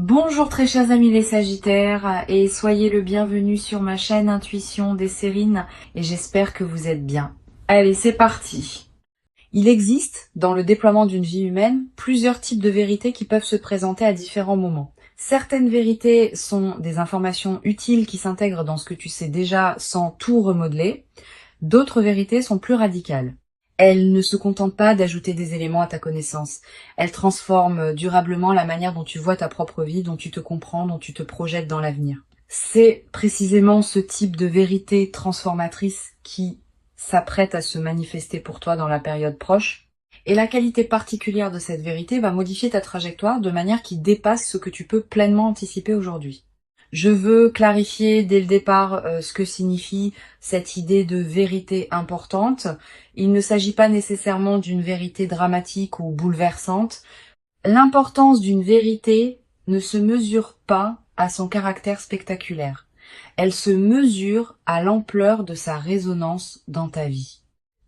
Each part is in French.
Bonjour très chers amis les Sagittaires et soyez le bienvenu sur ma chaîne Intuition des Sérines et j'espère que vous êtes bien. Allez, c'est parti. Il existe, dans le déploiement d'une vie humaine, plusieurs types de vérités qui peuvent se présenter à différents moments. Certaines vérités sont des informations utiles qui s'intègrent dans ce que tu sais déjà sans tout remodeler. D'autres vérités sont plus radicales. Elles ne se contentent pas d'ajouter des éléments à ta connaissance. Elles transforment durablement la manière dont tu vois ta propre vie, dont tu te comprends, dont tu te projettes dans l'avenir. C'est précisément ce type de vérité transformatrice qui s'apprête à se manifester pour toi dans la période proche. Et la qualité particulière de cette vérité va modifier ta trajectoire de manière qui dépasse ce que tu peux pleinement anticiper aujourd'hui. Je veux clarifier dès le départ ce que signifie cette idée de vérité importante. Il ne s'agit pas nécessairement d'une vérité dramatique ou bouleversante. L'importance d'une vérité ne se mesure pas à son caractère spectaculaire. Elle se mesure à l'ampleur de sa résonance dans ta vie.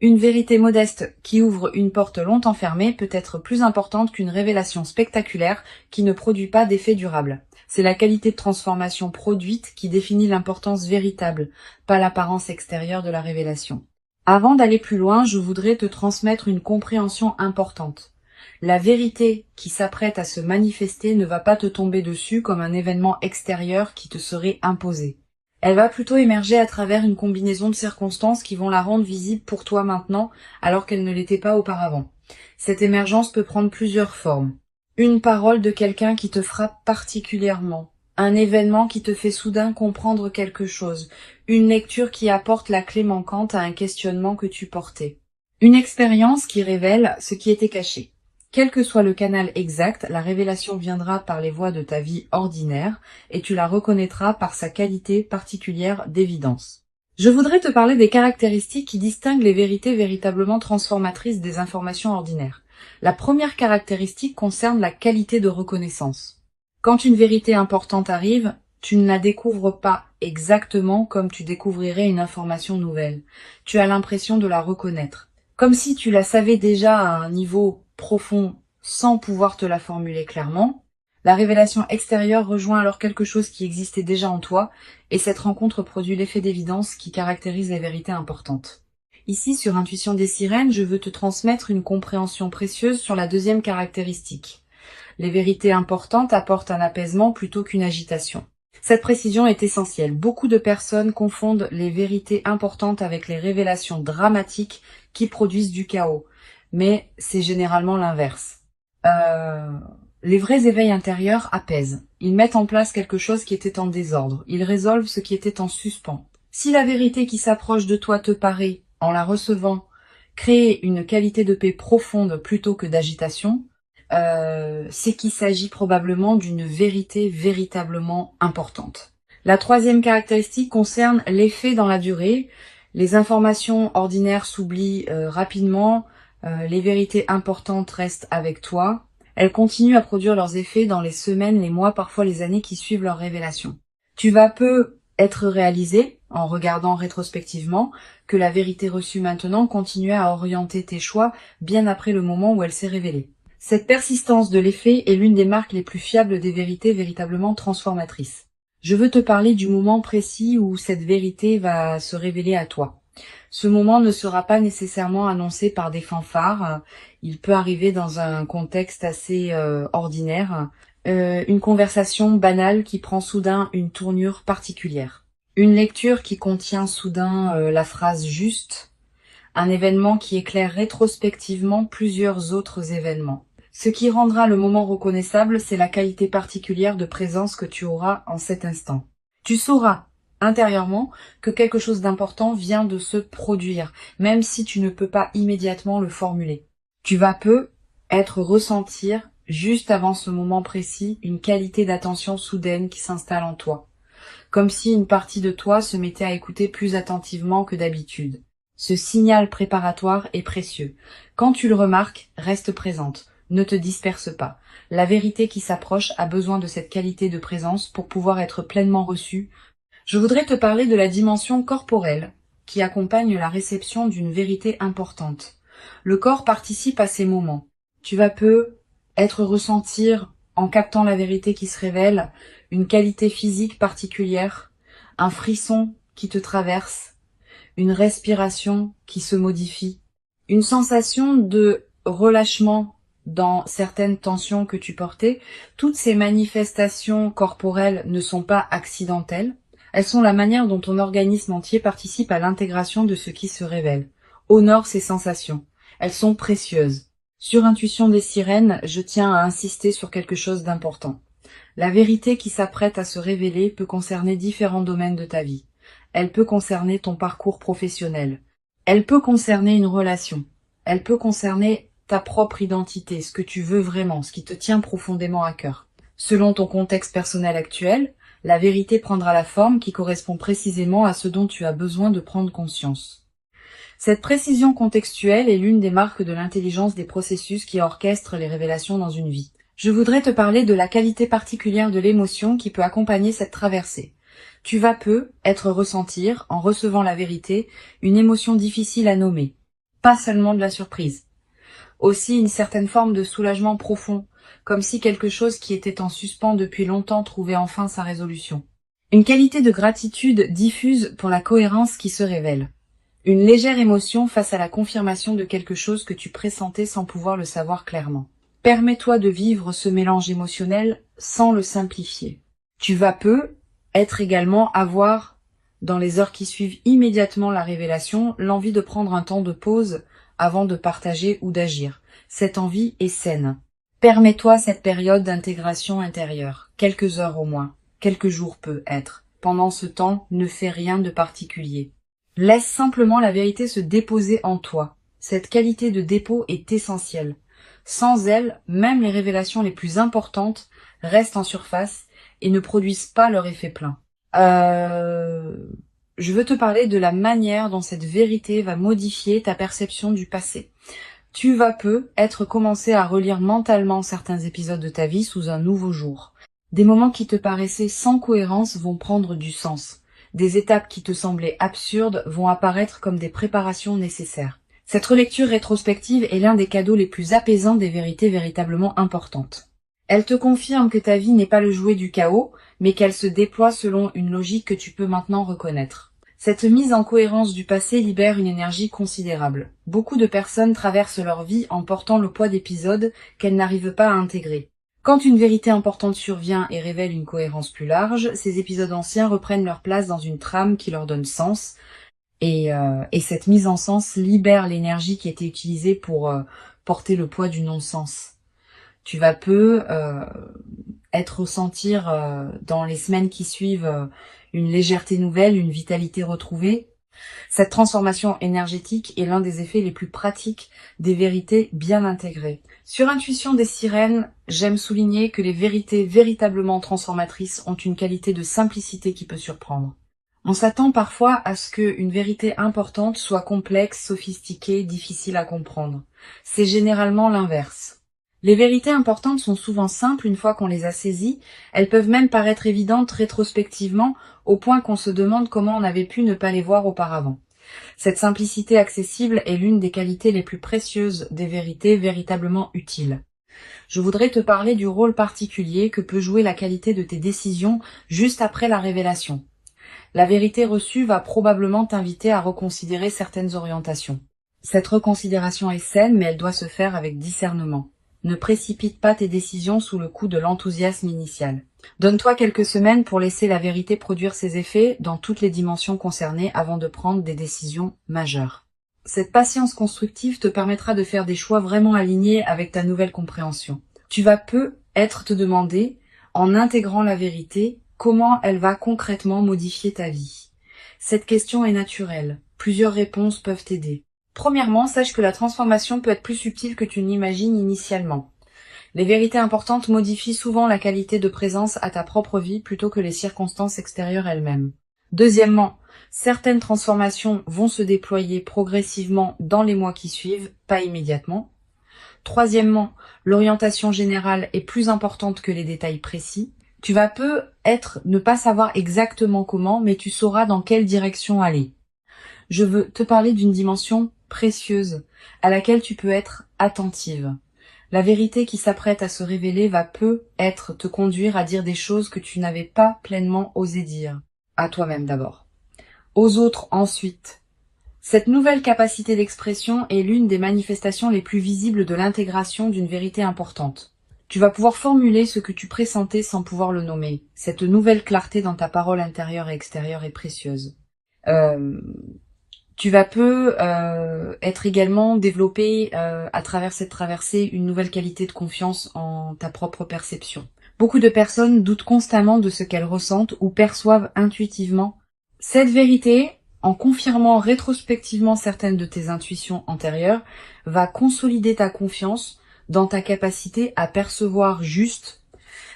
Une vérité modeste qui ouvre une porte longtemps fermée peut être plus importante qu'une révélation spectaculaire qui ne produit pas d'effet durable. C'est la qualité de transformation produite qui définit l'importance véritable, pas l'apparence extérieure de la révélation. Avant d'aller plus loin, je voudrais te transmettre une compréhension importante. La vérité qui s'apprête à se manifester ne va pas te tomber dessus comme un événement extérieur qui te serait imposé. Elle va plutôt émerger à travers une combinaison de circonstances qui vont la rendre visible pour toi maintenant, alors qu'elle ne l'était pas auparavant. Cette émergence peut prendre plusieurs formes. Une parole de quelqu'un qui te frappe particulièrement. Un événement qui te fait soudain comprendre quelque chose. Une lecture qui apporte la clé manquante à un questionnement que tu portais. Une expérience qui révèle ce qui était caché. Quel que soit le canal exact, la révélation viendra par les voies de ta vie ordinaire et tu la reconnaîtras par sa qualité particulière d'évidence. Je voudrais te parler des caractéristiques qui distinguent les vérités véritablement transformatrices des informations ordinaires. La première caractéristique concerne la qualité de reconnaissance. Quand une vérité importante arrive, tu ne la découvres pas exactement comme tu découvrirais une information nouvelle. Tu as l'impression de la reconnaître. Comme si tu la savais déjà à un niveau profond sans pouvoir te la formuler clairement. La révélation extérieure rejoint alors quelque chose qui existait déjà en toi, et cette rencontre produit l'effet d'évidence qui caractérise les vérités importantes. Ici, sur Intuition des Sirènes, je veux te transmettre une compréhension précieuse sur la deuxième caractéristique. Les vérités importantes apportent un apaisement plutôt qu'une agitation. Cette précision est essentielle. Beaucoup de personnes confondent les vérités importantes avec les révélations dramatiques qui produisent du chaos. Mais c'est généralement l'inverse. Les vrais éveils intérieurs apaisent. Ils mettent en place quelque chose qui était en désordre. Ils résolvent ce qui était en suspens. Si la vérité qui s'approche de toi te paraît, en la recevant, créer une qualité de paix profonde plutôt que d'agitation, c'est qu'il s'agit probablement d'une vérité véritablement importante. La troisième caractéristique concerne l'effet dans la durée. Les informations ordinaires s'oublient rapidement, les vérités importantes restent avec toi. Elles continuent à produire leurs effets dans les semaines, les mois, parfois les années qui suivent leur révélation. Tu vas peu être réalisé, en regardant rétrospectivement, que la vérité reçue maintenant continuait à orienter tes choix bien après le moment où elle s'est révélée. Cette persistance de l'effet est l'une des marques les plus fiables des vérités véritablement transformatrices. Je veux te parler du moment précis où cette vérité va se révéler à toi. Ce moment ne sera pas nécessairement annoncé par des fanfares, il peut arriver dans un contexte assez ordinaire, une conversation banale qui prend soudain une tournure particulière, une lecture qui contient soudain la phrase juste, un événement qui éclaire rétrospectivement plusieurs autres événements. Ce qui rendra le moment reconnaissable, c'est la qualité particulière de présence que tu auras en cet instant. Tu sauras intérieurement que quelque chose d'important vient de se produire, même si tu ne peux pas immédiatement le formuler. Tu vas ressentir, juste avant ce moment précis, une qualité d'attention soudaine qui s'installe en toi. Comme si une partie de toi se mettait à écouter plus attentivement que d'habitude. Ce signal préparatoire est précieux. Quand tu le remarques, reste présente. Ne te disperse pas. La vérité qui s'approche a besoin de cette qualité de présence pour pouvoir être pleinement reçue. Je voudrais te parler de la dimension corporelle qui accompagne la réception d'une vérité importante. Le corps participe à ces moments. Tu vas ressentir en captant la vérité qui se révèle, une qualité physique particulière, un frisson qui te traverse, une respiration qui se modifie, une sensation de relâchement dans certaines tensions que tu portais. Toutes ces manifestations corporelles ne sont pas accidentelles. Elles sont la manière dont ton organisme entier participe à l'intégration de ce qui se révèle. Honore ces sensations. Elles sont précieuses. Sur Intuition des sirènes, je tiens à insister sur quelque chose d'important. La vérité qui s'apprête à se révéler peut concerner différents domaines de ta vie. Elle peut concerner ton parcours professionnel. Elle peut concerner une relation. Elle peut concerner ta propre identité, ce que tu veux vraiment, ce qui te tient profondément à cœur. Selon ton contexte personnel actuel, la vérité prendra la forme qui correspond précisément à ce dont tu as besoin de prendre conscience. Cette précision contextuelle est l'une des marques de l'intelligence des processus qui orchestrent les révélations dans une vie. Je voudrais te parler de la qualité particulière de l'émotion qui peut accompagner cette traversée. Tu vas ressentir, en recevant la vérité, une émotion difficile à nommer. Pas seulement de la surprise. Aussi une certaine forme de soulagement profond, comme si quelque chose qui était en suspens depuis longtemps trouvait enfin sa résolution. Une qualité de gratitude diffuse pour la cohérence qui se révèle. Une légère émotion face à la confirmation de quelque chose que tu pressentais sans pouvoir le savoir clairement. Permets-toi de vivre ce mélange émotionnel sans le simplifier. Tu vas avoir, dans les heures qui suivent immédiatement la révélation, l'envie de prendre un temps de pause avant de partager ou d'agir. Cette envie est saine. Permets-toi cette période d'intégration intérieure, quelques heures au moins, quelques jours peut être. Pendant ce temps, ne fais rien de particulier. Laisse simplement la vérité se déposer en toi. Cette qualité de dépôt est essentielle. Sans elle, même les révélations les plus importantes restent en surface et ne produisent pas leur effet plein. Je veux te parler de la manière dont cette vérité va modifier ta perception du passé. Tu vas commencer à relire mentalement certains épisodes de ta vie sous un nouveau jour. Des moments qui te paraissaient sans cohérence vont prendre du sens. Des étapes qui te semblaient absurdes vont apparaître comme des préparations nécessaires. Cette relecture rétrospective est l'un des cadeaux les plus apaisants des vérités véritablement importantes. Elle te confirme que ta vie n'est pas le jouet du chaos, mais qu'elle se déploie selon une logique que tu peux maintenant reconnaître. Cette mise en cohérence du passé libère une énergie considérable. Beaucoup de personnes traversent leur vie en portant le poids d'épisodes qu'elles n'arrivent pas à intégrer. Quand une vérité importante survient et révèle une cohérence plus large, ces épisodes anciens reprennent leur place dans une trame qui leur donne sens, et cette mise en sens libère l'énergie qui était utilisée pour porter le poids du non-sens. Tu vas ressentir dans les semaines qui suivent une légèreté nouvelle, une vitalité retrouvée. Cette transformation énergétique est l'un des effets les plus pratiques des vérités bien intégrées. Sur Intuition des sirènes, j'aime souligner que les vérités véritablement transformatrices ont une qualité de simplicité qui peut surprendre. On s'attend parfois à ce qu'une vérité importante soit complexe, sophistiquée, difficile à comprendre. C'est généralement l'inverse. Les vérités importantes sont souvent simples une fois qu'on les a saisies, elles peuvent même paraître évidentes rétrospectivement au point qu'on se demande comment on avait pu ne pas les voir auparavant. Cette simplicité accessible est l'une des qualités les plus précieuses des vérités véritablement utiles. Je voudrais te parler du rôle particulier que peut jouer la qualité de tes décisions juste après la révélation. La vérité reçue va probablement t'inviter à reconsidérer certaines orientations. Cette reconsidération est saine, mais elle doit se faire avec discernement. Ne précipite pas tes décisions sous le coup de l'enthousiasme initial. Donne-toi quelques semaines pour laisser la vérité produire ses effets dans toutes les dimensions concernées avant de prendre des décisions majeures. Cette patience constructive te permettra de faire des choix vraiment alignés avec ta nouvelle compréhension. Tu vas te demander, en intégrant la vérité, comment elle va concrètement modifier ta vie. Cette question est naturelle. Plusieurs réponses peuvent t'aider. Premièrement, sache que la transformation peut être plus subtile que tu n'imagines initialement. Les vérités importantes modifient souvent la qualité de présence à ta propre vie plutôt que les circonstances extérieures elles-mêmes. Deuxièmement, certaines transformations vont se déployer progressivement dans les mois qui suivent, pas immédiatement. Troisièmement, l'orientation générale est plus importante que les détails précis. Tu vas ne pas savoir exactement comment, mais tu sauras dans quelle direction aller. Je veux te parler d'une dimension précieuse à laquelle tu peux être attentive. La vérité qui s'apprête à se révéler va peut-être te conduire à dire des choses que tu n'avais pas pleinement osé dire. À toi-même d'abord. Aux autres ensuite. Cette nouvelle capacité d'expression est l'une des manifestations les plus visibles de l'intégration d'une vérité importante. Tu vas pouvoir formuler ce que tu pressentais sans pouvoir le nommer. Cette nouvelle clarté dans ta parole intérieure et extérieure est précieuse. Tu vas être également développé à travers cette traversée une nouvelle qualité de confiance en ta propre perception. Beaucoup de personnes doutent constamment de ce qu'elles ressentent ou perçoivent intuitivement. Cette vérité, en confirmant rétrospectivement certaines de tes intuitions antérieures, va consolider ta confiance dans ta capacité à percevoir juste.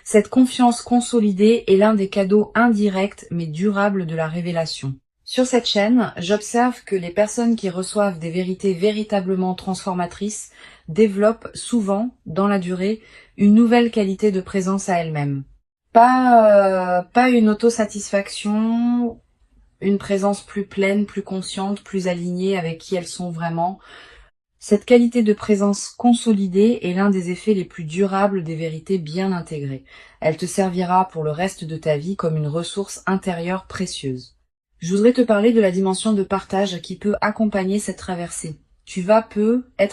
Cette confiance consolidée est l'un des cadeaux indirects mais durables de la révélation. Sur cette chaîne, j'observe que les personnes qui reçoivent des vérités véritablement transformatrices développent souvent, dans la durée, une nouvelle qualité de présence à elles-mêmes. Pas une autosatisfaction, une présence plus pleine, plus consciente, plus alignée avec qui elles sont vraiment. Cette qualité de présence consolidée est l'un des effets les plus durables des vérités bien intégrées. Elle te servira pour le reste de ta vie comme une ressource intérieure précieuse. Je voudrais te parler de la dimension de partage qui peut accompagner cette traversée. Tu vas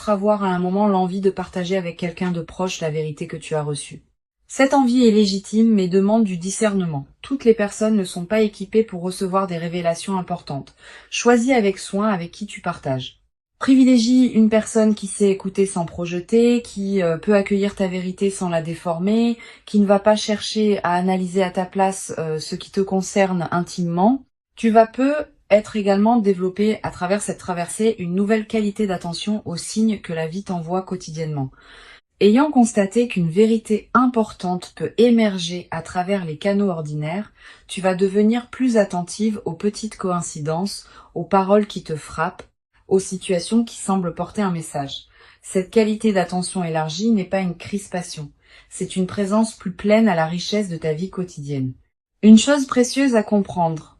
avoir à un moment l'envie de partager avec quelqu'un de proche la vérité que tu as reçue. Cette envie est légitime mais demande du discernement. Toutes les personnes ne sont pas équipées pour recevoir des révélations importantes. Choisis avec soin avec qui tu partages. Privilégie une personne qui sait écouter sans projeter, qui peut accueillir ta vérité sans la déformer, qui ne va pas chercher à analyser à ta place ce qui te concerne intimement. Tu vas être également développé à travers cette traversée une nouvelle qualité d'attention aux signes que la vie t'envoie quotidiennement. Ayant constaté qu'une vérité importante peut émerger à travers les canaux ordinaires, tu vas devenir plus attentive aux petites coïncidences, aux paroles qui te frappent, aux situations qui semblent porter un message. Cette qualité d'attention élargie n'est pas une crispation, c'est une présence plus pleine à la richesse de ta vie quotidienne. Une chose précieuse à comprendre.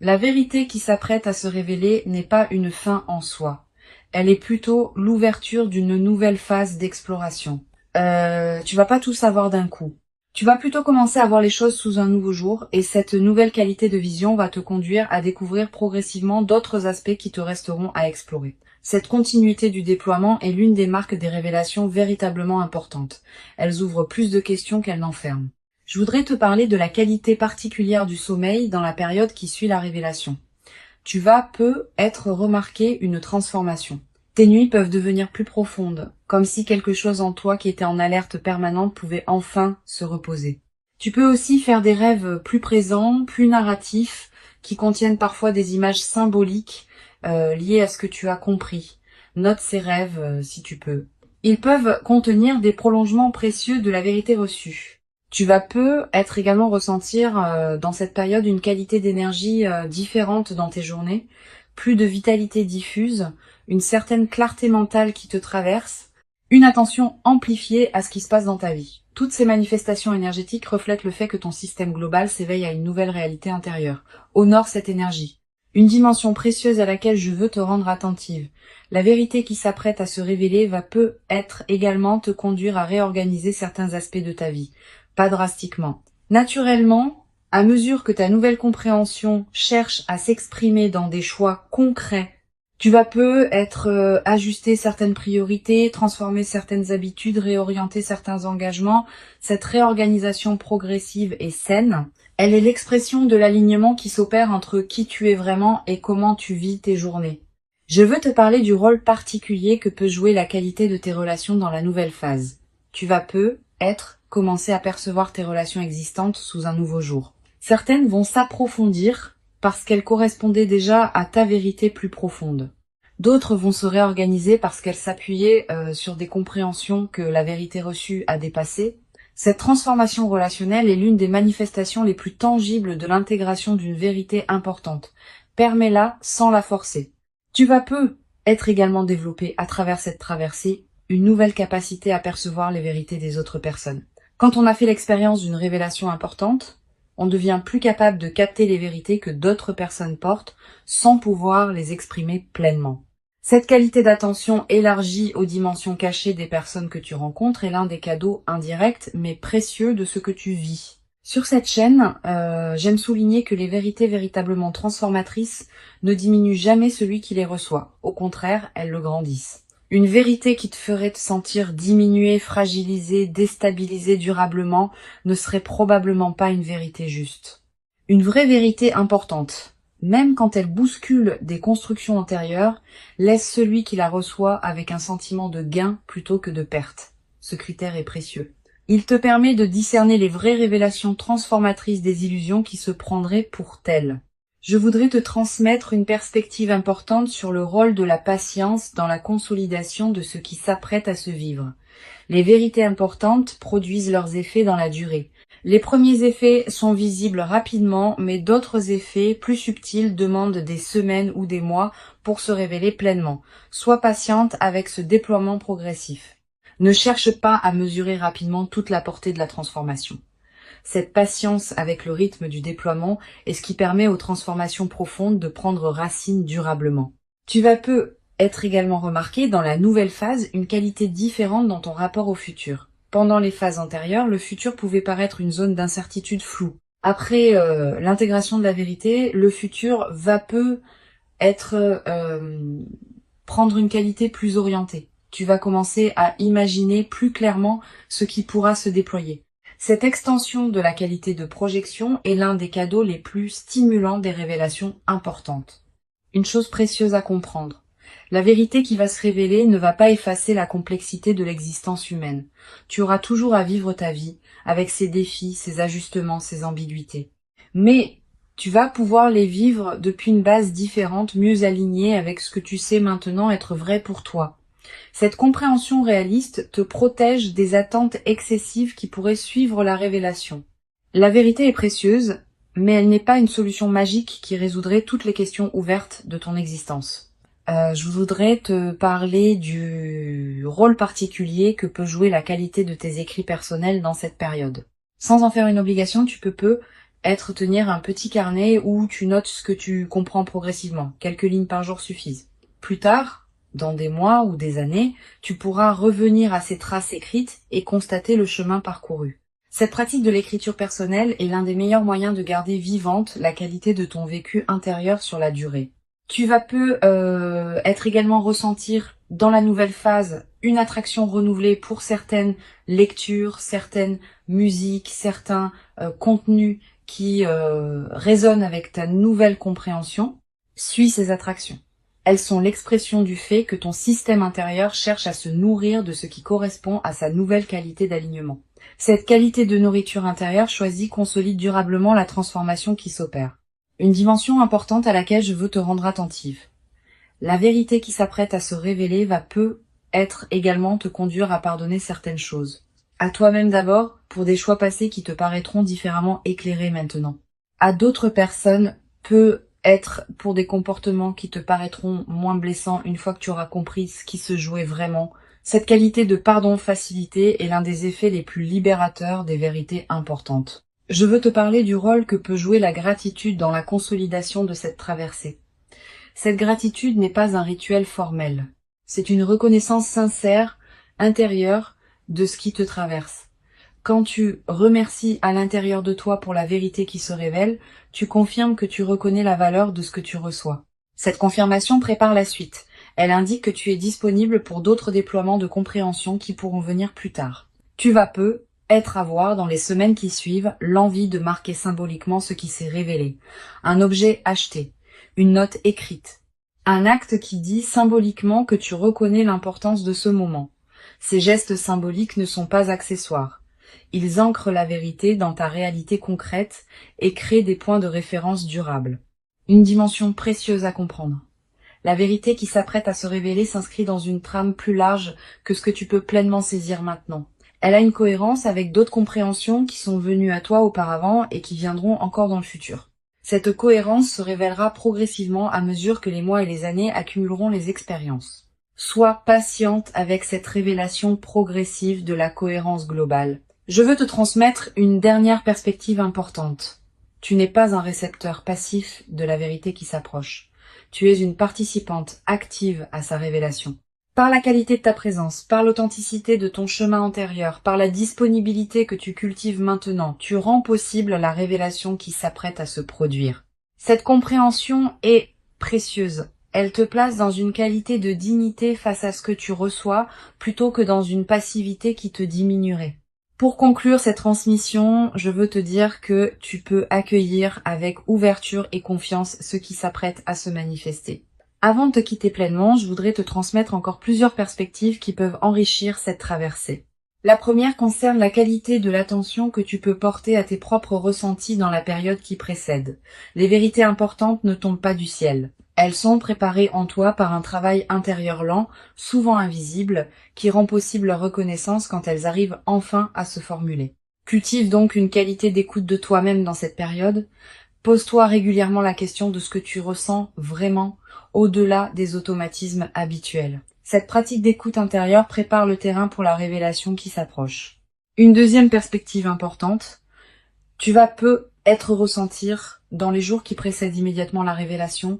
La vérité qui s'apprête à se révéler n'est pas une fin en soi. Elle est plutôt l'ouverture d'une nouvelle phase d'exploration. Tu vas pas tout savoir d'un coup. Tu vas plutôt commencer à voir les choses sous un nouveau jour et cette nouvelle qualité de vision va te conduire à découvrir progressivement d'autres aspects qui te resteront à explorer. Cette continuité du déploiement est l'une des marques des révélations véritablement importantes. Elles ouvrent plus de questions qu'elles n'enferment. Je voudrais te parler de la qualité particulière du sommeil dans la période qui suit la révélation. Tu vas être remarqué une transformation. Tes nuits peuvent devenir plus profondes, comme si quelque chose en toi qui était en alerte permanente pouvait enfin se reposer. Tu peux aussi faire des rêves plus présents, plus narratifs, qui contiennent parfois des images symboliques liées à ce que tu as compris. Note ces rêves si tu peux. Ils peuvent contenir des prolongements précieux de la vérité reçue. Tu vas être également ressentir dans cette période une qualité d'énergie différente dans tes journées, plus de vitalité diffuse, une certaine clarté mentale qui te traverse, une attention amplifiée à ce qui se passe dans ta vie. Toutes ces manifestations énergétiques reflètent le fait que ton système global s'éveille à une nouvelle réalité intérieure. Honore cette énergie. Une dimension précieuse à laquelle je veux te rendre attentive. La vérité qui s'apprête à se révéler va être également te conduire à réorganiser certains aspects de ta vie. Pas drastiquement. Naturellement, à mesure que ta nouvelle compréhension cherche à s'exprimer dans des choix concrets, tu vas ajuster certaines priorités, transformer certaines habitudes, réorienter certains engagements. Cette réorganisation progressive et saine, elle est l'expression de l'alignement qui s'opère entre qui tu es vraiment et comment tu vis tes journées. Je veux te parler du rôle particulier que peut jouer la qualité de tes relations dans la nouvelle phase. Tu vas commencer à percevoir tes relations existantes sous un nouveau jour. Certaines vont s'approfondir parce qu'elles correspondaient déjà à ta vérité plus profonde. D'autres vont se réorganiser parce qu'elles s'appuyaient sur des compréhensions que la vérité reçue a dépassées. Cette transformation relationnelle est l'une des manifestations les plus tangibles de l'intégration d'une vérité importante. Permets-la sans la forcer. Tu vas être également développé à travers cette traversée une nouvelle capacité à percevoir les vérités des autres personnes. Quand on a fait l'expérience d'une révélation importante, on devient plus capable de capter les vérités que d'autres personnes portent sans pouvoir les exprimer pleinement. Cette qualité d'attention élargie aux dimensions cachées des personnes que tu rencontres est l'un des cadeaux indirects mais précieux de ce que tu vis. Sur cette chaîne, j'aime souligner que les vérités véritablement transformatrices ne diminuent jamais celui qui les reçoit. Au contraire, elles le grandissent. Une vérité qui te ferait te sentir diminué, fragilisé, déstabilisé durablement ne serait probablement pas une vérité juste. Une vraie vérité importante, même quand elle bouscule des constructions antérieures, laisse celui qui la reçoit avec un sentiment de gain plutôt que de perte. Ce critère est précieux. Il te permet de discerner les vraies révélations transformatrices des illusions qui se prendraient pour telles. Je voudrais te transmettre une perspective importante sur le rôle de la patience dans la consolidation de ce qui s'apprête à se vivre. Les vérités importantes produisent leurs effets dans la durée. Les premiers effets sont visibles rapidement, mais d'autres effets plus subtils demandent des semaines ou des mois pour se révéler pleinement. Sois patiente avec ce déploiement progressif. Ne cherche pas à mesurer rapidement toute la portée de la transformation. Cette patience avec le rythme du déploiement est ce qui permet aux transformations profondes de prendre racine durablement. Tu vas peu être également remarqué dans la nouvelle phase une qualité différente dans ton rapport au futur. Pendant les phases antérieures, le futur pouvait paraître une zone d'incertitude floue. Après l'intégration de la vérité, le futur va peu être prendre une qualité plus orientée. Tu vas commencer à imaginer plus clairement ce qui pourra se déployer. Cette extension de la qualité de projection est l'un des cadeaux les plus stimulants des révélations importantes. Une chose précieuse à comprendre. La vérité qui va se révéler ne va pas effacer la complexité de l'existence humaine. Tu auras toujours à vivre ta vie, avec ses défis, ses ajustements, ses ambiguïtés. Mais tu vas pouvoir les vivre depuis une base différente, mieux alignée avec ce que tu sais maintenant être vrai pour toi. Cette compréhension réaliste te protège des attentes excessives qui pourraient suivre la révélation. La vérité est précieuse, mais elle n'est pas une solution magique qui résoudrait toutes les questions ouvertes de ton existence. Je voudrais te parler du rôle particulier que peut jouer la qualité de tes écrits personnels dans cette période. Sans en faire une obligation, tu peux tenir un petit carnet où tu notes ce que tu comprends progressivement. Quelques lignes par jour suffisent. Plus tard, dans des mois ou des années, tu pourras revenir à ces traces écrites et constater le chemin parcouru. Cette pratique de l'écriture personnelle est l'un des meilleurs moyens de garder vivante la qualité de ton vécu intérieur sur la durée. Tu vas être également ressentir dans la nouvelle phase une attraction renouvelée pour certaines lectures, certaines musiques, certains contenus qui résonnent avec ta nouvelle compréhension. Suis ces attractions. Elles sont l'expression du fait que ton système intérieur cherche à se nourrir de ce qui correspond à sa nouvelle qualité d'alignement. Cette qualité de nourriture intérieure choisie consolide durablement la transformation qui s'opère. Une dimension importante à laquelle je veux te rendre attentive. La vérité qui s'apprête à se révéler va être également te conduire à pardonner certaines choses. À toi-même d'abord, pour des choix passés qui te paraîtront différemment éclairés maintenant. À d'autres personnes, peut être pour des comportements qui te paraîtront moins blessants une fois que tu auras compris ce qui se jouait vraiment. Cette qualité de pardon facilité est l'un des effets les plus libérateurs des vérités importantes. Je veux te parler du rôle que peut jouer la gratitude dans la consolidation de cette traversée. Cette gratitude n'est pas un rituel formel. C'est une reconnaissance sincère, intérieure, de ce qui te traverse. Quand tu remercies à l'intérieur de toi pour la vérité qui se révèle, tu confirmes que tu reconnais la valeur de ce que tu reçois. Cette confirmation prépare la suite. Elle indique que tu es disponible pour d'autres déploiements de compréhension qui pourront venir plus tard. Tu vas être à voir dans les semaines qui suivent l'envie de marquer symboliquement ce qui s'est révélé. Un objet acheté, une note écrite, un acte qui dit symboliquement que tu reconnais l'importance de ce moment. Ces gestes symboliques ne sont pas accessoires. Ils ancrent la vérité dans ta réalité concrète et créent des points de référence durables. Une dimension précieuse à comprendre. La vérité qui s'apprête à se révéler s'inscrit dans une trame plus large que ce que tu peux pleinement saisir maintenant. Elle a une cohérence avec d'autres compréhensions qui sont venues à toi auparavant et qui viendront encore dans le futur. Cette cohérence se révélera progressivement à mesure que les mois et les années accumuleront les expériences. Sois patiente avec cette révélation progressive de la cohérence globale. Je veux te transmettre une dernière perspective importante. Tu n'es pas un récepteur passif de la vérité qui s'approche. Tu es une participante active à sa révélation. Par la qualité de ta présence, par l'authenticité de ton chemin antérieur, par la disponibilité que tu cultives maintenant, tu rends possible la révélation qui s'apprête à se produire. Cette compréhension est précieuse. Elle te place dans une qualité de dignité face à ce que tu reçois, plutôt que dans une passivité qui te diminuerait. Pour conclure cette transmission, je veux te dire que tu peux accueillir avec ouverture et confiance ce qui s'apprête à se manifester. Avant de te quitter pleinement, je voudrais te transmettre encore plusieurs perspectives qui peuvent enrichir cette traversée. La première concerne la qualité de l'attention que tu peux porter à tes propres ressentis dans la période qui précède. Les vérités importantes ne tombent pas du ciel. Elles sont préparées en toi par un travail intérieur lent, souvent invisible, qui rend possible leur reconnaissance quand elles arrivent enfin à se formuler. Cultive donc une qualité d'écoute de toi-même dans cette période. Pose-toi régulièrement la question de ce que tu ressens vraiment, au-delà des automatismes habituels. Cette pratique d'écoute intérieure prépare le terrain pour la révélation qui s'approche. Une deuxième perspective importante, tu vas peut-être ressentir, dans les jours qui précèdent immédiatement la révélation,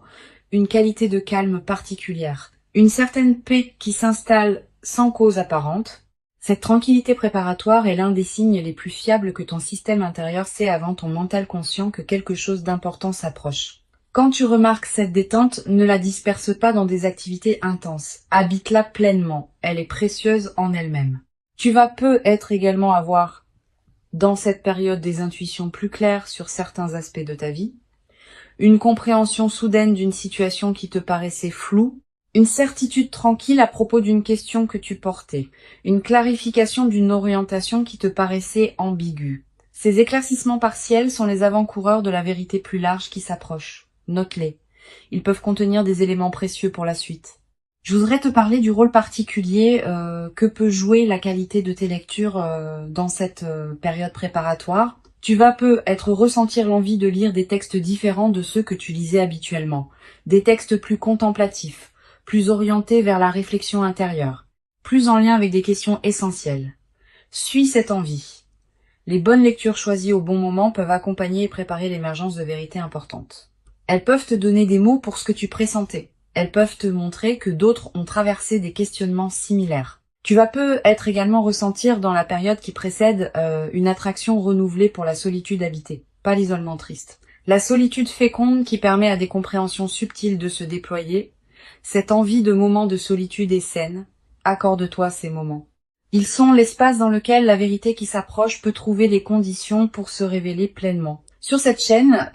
une qualité de calme particulière, une certaine paix qui s'installe sans cause apparente. Cette tranquillité préparatoire est l'un des signes les plus fiables que ton système intérieur sait avant ton mental conscient que quelque chose d'important s'approche. Quand tu remarques cette détente, ne la disperse pas dans des activités intenses. Habite-la pleinement. Elle est précieuse en elle-même. Tu vas peut-être également avoir, dans cette période, des intuitions plus claires sur certains aspects de ta vie, une compréhension soudaine d'une situation qui te paraissait floue, une certitude tranquille à propos d'une question que tu portais, une clarification d'une orientation qui te paraissait ambiguë. Ces éclaircissements partiels sont les avant-coureurs de la vérité plus large qui s'approche. Note-les. Ils peuvent contenir des éléments précieux pour la suite. Je voudrais te parler du rôle particulier que peut jouer la qualité de tes lectures dans cette période préparatoire. Tu vas peut-être ressentir l'envie de lire des textes différents de ceux que tu lisais habituellement. Des textes plus contemplatifs, plus orientés vers la réflexion intérieure, plus en lien avec des questions essentielles. Suis cette envie. Les bonnes lectures choisies au bon moment peuvent accompagner et préparer l'émergence de vérités importantes. Elles peuvent te donner des mots pour ce que tu pressentais. Elles peuvent te montrer que d'autres ont traversé des questionnements similaires. Tu vas peut-être également ressentir dans la période qui précède une attraction renouvelée pour la solitude habitée, pas l'isolement triste. La solitude féconde qui permet à des compréhensions subtiles de se déployer. Cette envie de moments de solitude est saine. Accorde-toi ces moments. Ils sont l'espace dans lequel la vérité qui s'approche peut trouver les conditions pour se révéler pleinement. Sur cette chaîne,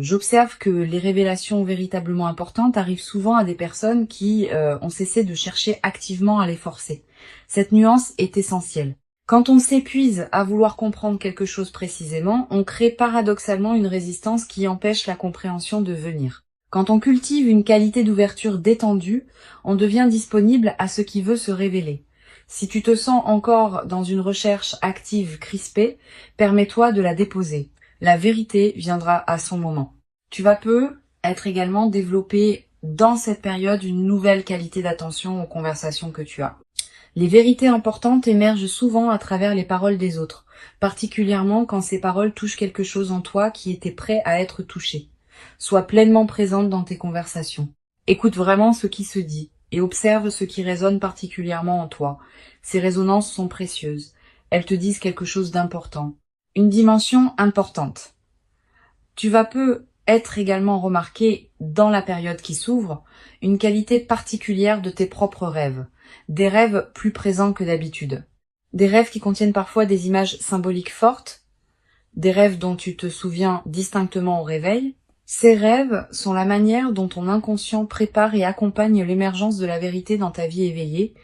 j'observe que les révélations véritablement importantes arrivent souvent à des personnes qui ont cessé de chercher activement à les forcer. Cette nuance est essentielle. Quand on s'épuise à vouloir comprendre quelque chose précisément, on crée paradoxalement une résistance qui empêche la compréhension de venir. Quand on cultive une qualité d'ouverture détendue, on devient disponible à ce qui veut se révéler. Si tu te sens encore dans une recherche active crispée, permets-toi de la déposer. La vérité viendra à son moment. Tu vas peut-être également développer dans cette période une nouvelle qualité d'attention aux conversations que tu as. Les vérités importantes émergent souvent à travers les paroles des autres, particulièrement quand ces paroles touchent quelque chose en toi qui était prêt à être touché. Sois pleinement présente dans tes conversations. Écoute vraiment ce qui se dit et observe ce qui résonne particulièrement en toi. Ces résonances sont précieuses. Elles te disent quelque chose d'important. Une dimension importante. Tu vas peut-être également remarquer, dans la période qui s'ouvre, une qualité particulière de tes propres rêves. Des rêves plus présents que d'habitude. Des rêves qui contiennent parfois des images symboliques fortes. Des rêves dont tu te souviens distinctement au réveil. Ces rêves sont la manière dont ton inconscient prépare et accompagne l'émergence de la vérité dans ta vie éveillée.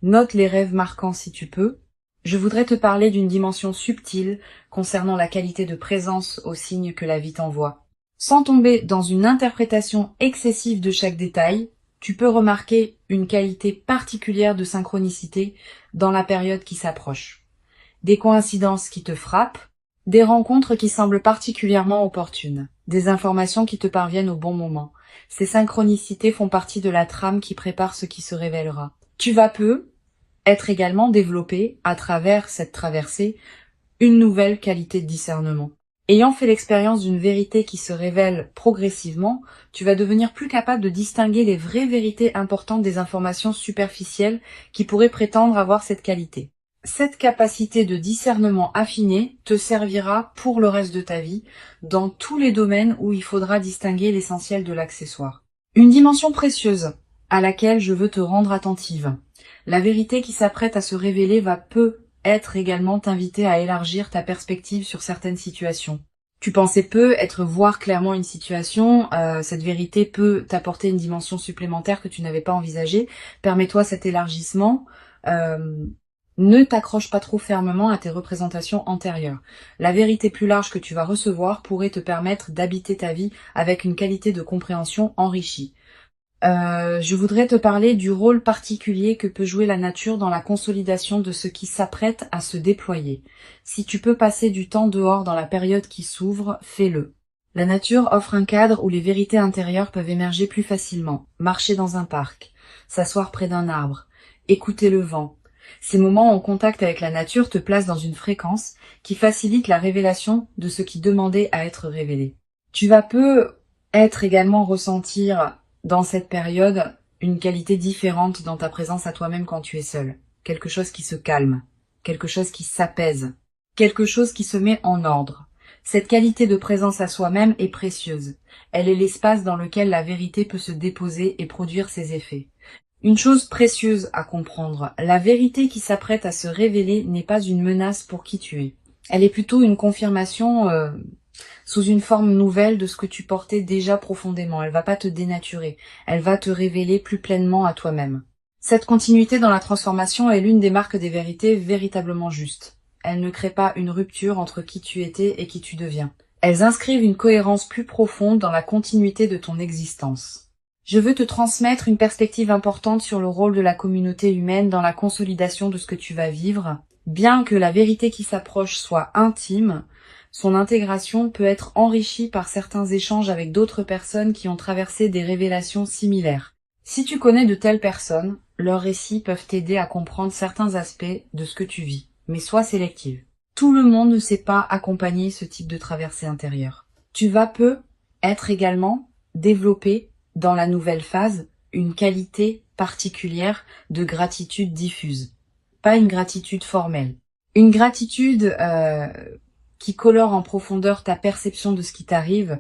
Note les rêves marquants si tu peux. Je voudrais te parler d'une dimension subtile concernant la qualité de présence aux signes que la vie t'envoie. Sans tomber dans une interprétation excessive de chaque détail, tu peux remarquer une qualité particulière de synchronicité dans la période qui s'approche. Des coïncidences qui te frappent, des rencontres qui semblent particulièrement opportunes, des informations qui te parviennent au bon moment. Ces synchronicités font partie de la trame qui prépare ce qui se révélera. Tu vas être également développé, à travers cette traversée, une nouvelle qualité de discernement. Ayant fait l'expérience d'une vérité qui se révèle progressivement, tu vas devenir plus capable de distinguer les vraies vérités importantes des informations superficielles qui pourraient prétendre avoir cette qualité. Cette capacité de discernement affiné te servira pour le reste de ta vie, dans tous les domaines où il faudra distinguer l'essentiel de l'accessoire. Une dimension précieuse à laquelle je veux te rendre attentive. La vérité qui s'apprête à se révéler va être également t'inviter à élargir ta perspective sur certaines situations. Tu pensais voir clairement une situation, cette vérité peut t'apporter une dimension supplémentaire que tu n'avais pas envisagée. Permets-toi cet élargissement. Ne t'accroche pas trop fermement à tes représentations antérieures. La vérité plus large que tu vas recevoir pourrait te permettre d'habiter ta vie avec une qualité de compréhension enrichie. Je voudrais te parler du rôle particulier que peut jouer la nature dans la consolidation de ce qui s'apprête à se déployer. Si tu peux passer du temps dehors dans la période qui s'ouvre, fais-le. La nature offre un cadre où les vérités intérieures peuvent émerger plus facilement. Marcher dans un parc, s'asseoir près d'un arbre, écouter le vent. Ces moments en contact avec la nature te placent dans une fréquence qui facilite la révélation de ce qui demandait à être révélé. Tu vas être également ressentir dans cette période une qualité différente dans ta présence à toi-même quand tu es seul. Quelque chose qui se calme, quelque chose qui s'apaise, quelque chose qui se met en ordre. Cette qualité de présence à soi-même est précieuse. Elle est l'espace dans lequel la vérité peut se déposer et produire ses effets. Une chose précieuse à comprendre, la vérité qui s'apprête à se révéler n'est pas une menace pour qui tu es. Elle est plutôt une confirmation sous une forme nouvelle de ce que tu portais déjà profondément. Elle va pas te dénaturer, elle va te révéler plus pleinement à toi-même. Cette continuité dans la transformation est l'une des marques des vérités véritablement justes. Elles ne créent pas une rupture entre qui tu étais et qui tu deviens. Elles inscrivent une cohérence plus profonde dans la continuité de ton existence. Je veux te transmettre une perspective importante sur le rôle de la communauté humaine dans la consolidation de ce que tu vas vivre. Bien que la vérité qui s'approche soit intime, son intégration peut être enrichie par certains échanges avec d'autres personnes qui ont traversé des révélations similaires. Si tu connais de telles personnes, leurs récits peuvent t'aider à comprendre certains aspects de ce que tu vis, mais sois sélective. Tout le monde ne sait pas accompagner ce type de traversée intérieure. Tu vas être également développé dans la nouvelle phase une qualité particulière de gratitude diffuse. Pas une gratitude formelle. Une gratitude qui colore en profondeur ta perception de ce qui t'arrive.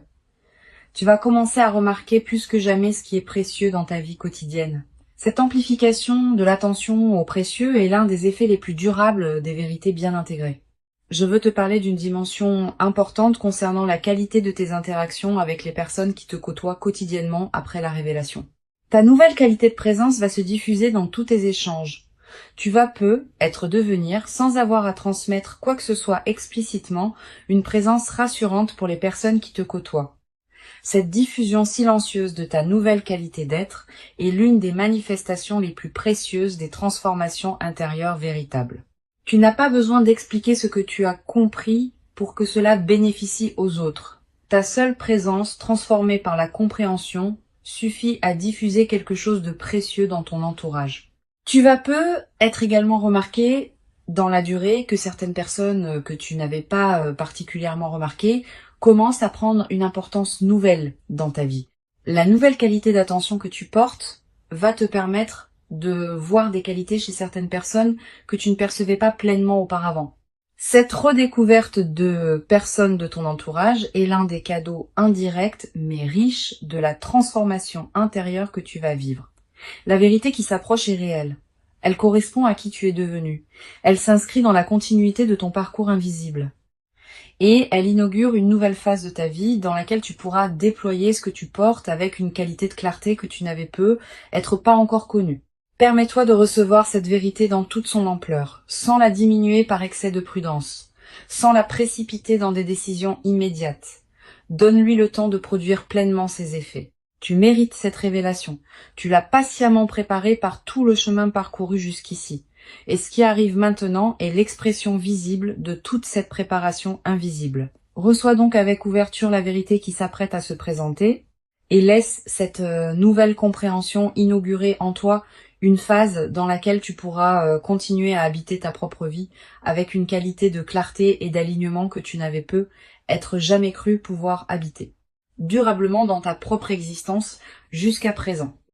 Tu vas commencer à remarquer plus que jamais ce qui est précieux dans ta vie quotidienne. Cette amplification de l'attention au précieux est l'un des effets les plus durables des vérités bien intégrées. Je veux te parler d'une dimension importante concernant la qualité de tes interactions avec les personnes qui te côtoient quotidiennement après la révélation. Ta nouvelle qualité de présence va se diffuser dans tous tes échanges. Tu vas devenir, sans avoir à transmettre quoi que ce soit explicitement, une présence rassurante pour les personnes qui te côtoient. Cette diffusion silencieuse de ta nouvelle qualité d'être est l'une des manifestations les plus précieuses des transformations intérieures véritables. Tu n'as pas besoin d'expliquer ce que tu as compris pour que cela bénéficie aux autres. Ta seule présence, transformée par la compréhension, suffit à diffuser quelque chose de précieux dans ton entourage. Tu vas être également remarqué dans la durée que certaines personnes que tu n'avais pas particulièrement remarquées commencent à prendre une importance nouvelle dans ta vie. La nouvelle qualité d'attention que tu portes va te permettre de voir des qualités chez certaines personnes que tu ne percevais pas pleinement auparavant. Cette redécouverte de personnes de ton entourage est l'un des cadeaux indirects mais riches de la transformation intérieure que tu vas vivre. La vérité qui s'approche est réelle. Elle correspond à qui tu es devenu. Elle s'inscrit dans la continuité de ton parcours invisible. Et elle inaugure une nouvelle phase de ta vie dans laquelle tu pourras déployer ce que tu portes avec une qualité de clarté que tu n'avais être pas encore connue. Permets-toi de recevoir cette vérité dans toute son ampleur, sans la diminuer par excès de prudence, sans la précipiter dans des décisions immédiates. Donne-lui le temps de produire pleinement ses effets. Tu mérites cette révélation. Tu l'as patiemment préparée par tout le chemin parcouru jusqu'ici. Et ce qui arrive maintenant est l'expression visible de toute cette préparation invisible. Reçois donc avec ouverture la vérité qui s'apprête à se présenter et laisse cette nouvelle compréhension inaugurer en toi une phase dans laquelle tu pourras continuer à habiter ta propre vie avec une qualité de clarté et d'alignement que tu n'avais être jamais cru pouvoir habiter durablement dans ta propre existence jusqu'à présent.